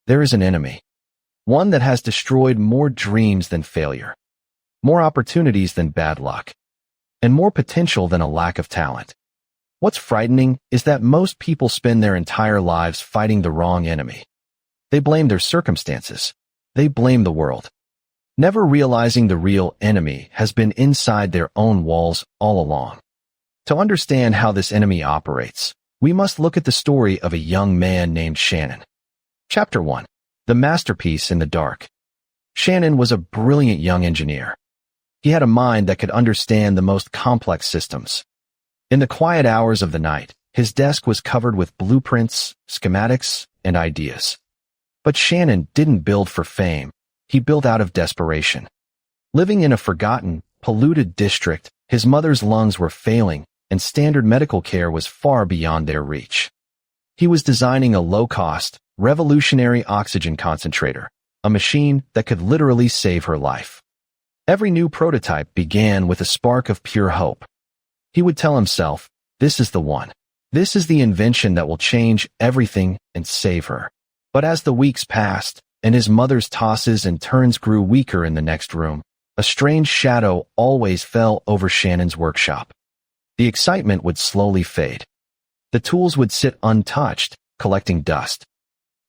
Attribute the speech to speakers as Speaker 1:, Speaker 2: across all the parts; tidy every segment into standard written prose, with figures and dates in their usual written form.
Speaker 1: There is an enemy. One that has destroyed more dreams than failure, more opportunities than bad luck, and more potential than a lack of talent. What's frightening is that most people spend their entire lives fighting the wrong enemy. They blame their circumstances. They blame the world, never realizing the real enemy has been inside their own walls all along. To understand how this enemy operates, we must look at the story of a young man named Shannon. Chapter 1. The Masterpiece in the Dark. Shannon was a brilliant young engineer. He had a mind that could understand the most complex systems. In the quiet hours of the night, his desk was covered with blueprints, schematics, and ideas. But Shannon didn't build for fame. He built out of desperation. Living in a forgotten, polluted district, his mother's lungs were failing, and standard medical care was far beyond their reach. He was designing a low-cost, revolutionary oxygen concentrator, a machine that could literally save her life. Every new prototype began with a spark of pure hope. He would tell himself, "This is the one. This is the invention that will change everything and save her." But as the weeks passed, and his mother's tosses and turns grew weaker in the next room, a strange shadow always fell over Shannon's workshop. The excitement would slowly fade. The tools would sit untouched, collecting dust.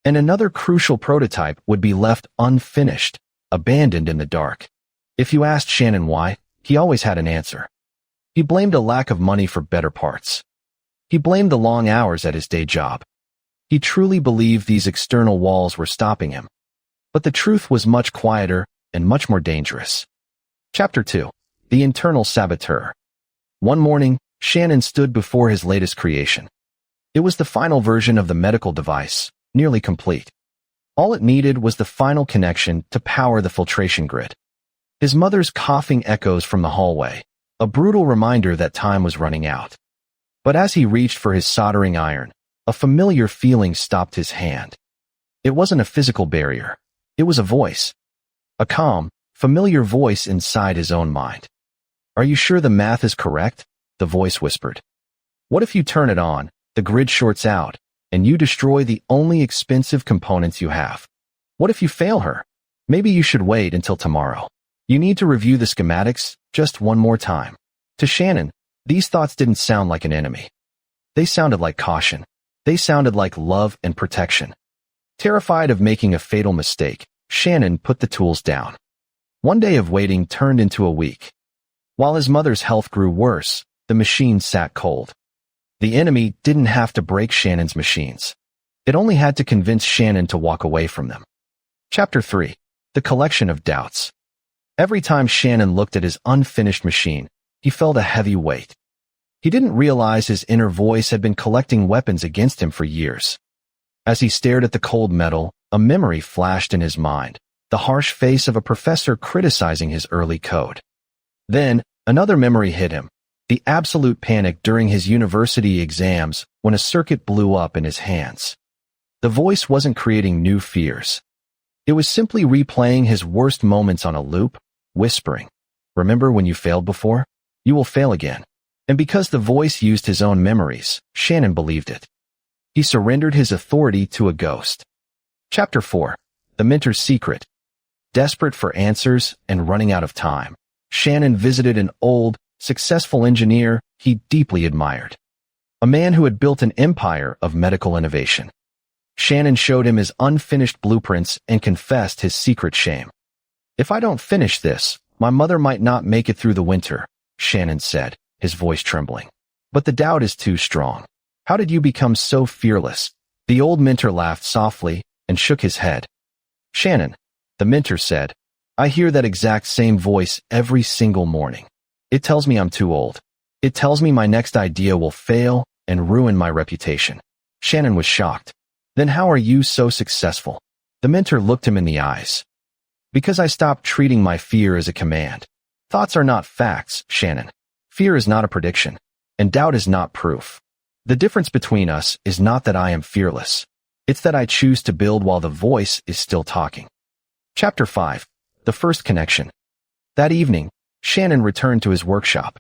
Speaker 1: And another crucial prototype would be left unfinished, abandoned in the dark. If you asked Shannon why, he always had an answer. He blamed a lack of money for better parts. He blamed the long hours at his day job. He truly believed these external walls were stopping him. But the truth was much quieter and much more dangerous. Chapter 2. The Internal Saboteur. One morning, Shannon stood before his latest creation. It was the final version of the medical device, nearly complete. All it needed was the final connection to power the filtration grid. His mother's coughing echoes from the hallway, a brutal reminder that time was running out. But as he reached for his soldering iron, a familiar feeling stopped his hand. It wasn't a physical barrier. It was a voice. A calm, familiar voice inside his own mind. "Are you sure the math is correct?" the voice whispered. "What if you turn it on, the grid shorts out, and you destroy the only expensive components you have? What if you fail her? Maybe you should wait until tomorrow. You need to review the schematics just one more time." To Shannon, these thoughts didn't sound like an enemy. They sounded like caution. They sounded like love and protection. Terrified of making a fatal mistake, Shannon put the tools down. One day of waiting turned into a week. While his mother's health grew worse, the machine sat cold. The enemy didn't have to break Shannon's machines. It only had to convince Shannon to walk away from them. Chapter 3. The Collection of Doubts. Every time Shannon looked at his unfinished machine, he felt a heavy weight. He didn't realize his inner voice had been collecting weapons against him for years. As he stared at the cold metal, a memory flashed in his mind, the harsh face of a professor criticizing his early code. Then, another memory hit him, the absolute panic during his university exams when a circuit blew up in his hands. The voice wasn't creating new fears. It was simply replaying his worst moments on a loop, whispering, "Remember when you failed before? You will fail again." And because the voice used his own memories, Shannon believed it. He surrendered his authority to a ghost. Chapter 4. The Mentor's Secret. Desperate for answers and running out of time, Shannon visited an old, successful engineer he deeply admired. A man who had built an empire of medical innovation. Shannon showed him his unfinished blueprints and confessed his secret shame. "If I don't finish this, my mother might not make it through the winter," Shannon said, his voice trembling. "But the doubt is too strong. How did you become so fearless?" The old mentor laughed softly and shook his head. "Shannon," the mentor said, "I hear that exact same voice every single morning. It tells me I'm too old. It tells me my next idea will fail and ruin my reputation." Shannon was shocked. "Then how are you so successful?" The mentor looked him in the eyes. "Because I stopped treating my fear as a command. Thoughts are not facts, Shannon. Fear is not a prediction, and doubt is not proof. The difference between us is not that I am fearless. It's that I choose to build while the voice is still talking." Chapter 5. The First Connection. That evening, Shannon returned to his workshop.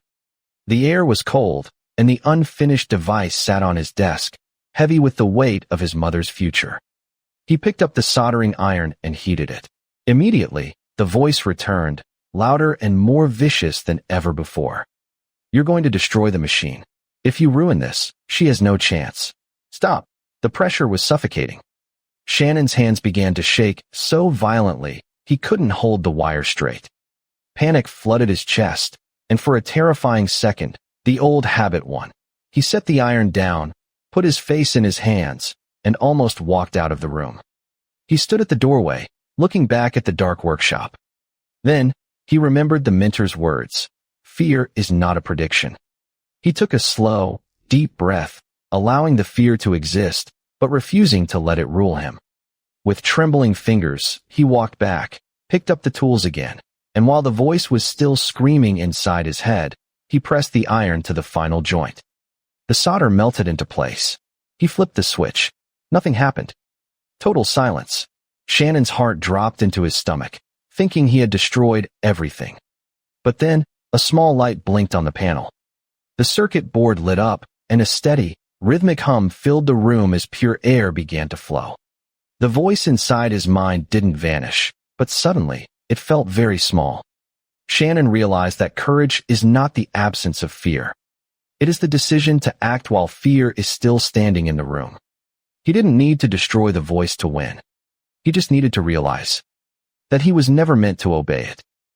Speaker 1: The air was cold, and the unfinished device sat on his desk, heavy with the weight of his mother's future. He picked up the soldering iron and heated it. Immediately, the voice returned, louder and more vicious than ever before. You're going to destroy the machine. If you ruin this, she has no chance. Stop. The pressure was suffocating. Shannon's hands began to shake so violently he couldn't hold the wire straight. Panic flooded his chest, and for a terrifying second, the old habit won. He set the iron down, put his face in his hands, and almost walked out of the room. He stood at the doorway, looking back at the dark workshop. Then, he remembered the mentor's words. Fear is not a prediction. He took a slow, deep breath, allowing the fear to exist, but refusing to let it rule him. With trembling fingers, he walked back, picked up the tools again, and while the voice was still screaming inside his head, he pressed the iron to the final joint. The solder melted into place. He flipped the switch. Nothing happened. Total silence. Shannon's heart dropped into his stomach, thinking he had destroyed everything. But then, a small light blinked on the panel. The circuit board lit up, and a steady, rhythmic hum filled the room as pure air began to flow. The voice inside his mind didn't vanish, but suddenly, it felt very small. Shannon realized that courage is not the absence of fear. It is the decision to act while fear is still standing in the room. He didn't need to destroy the voice to win. He just needed to realize that he was never meant to obey it.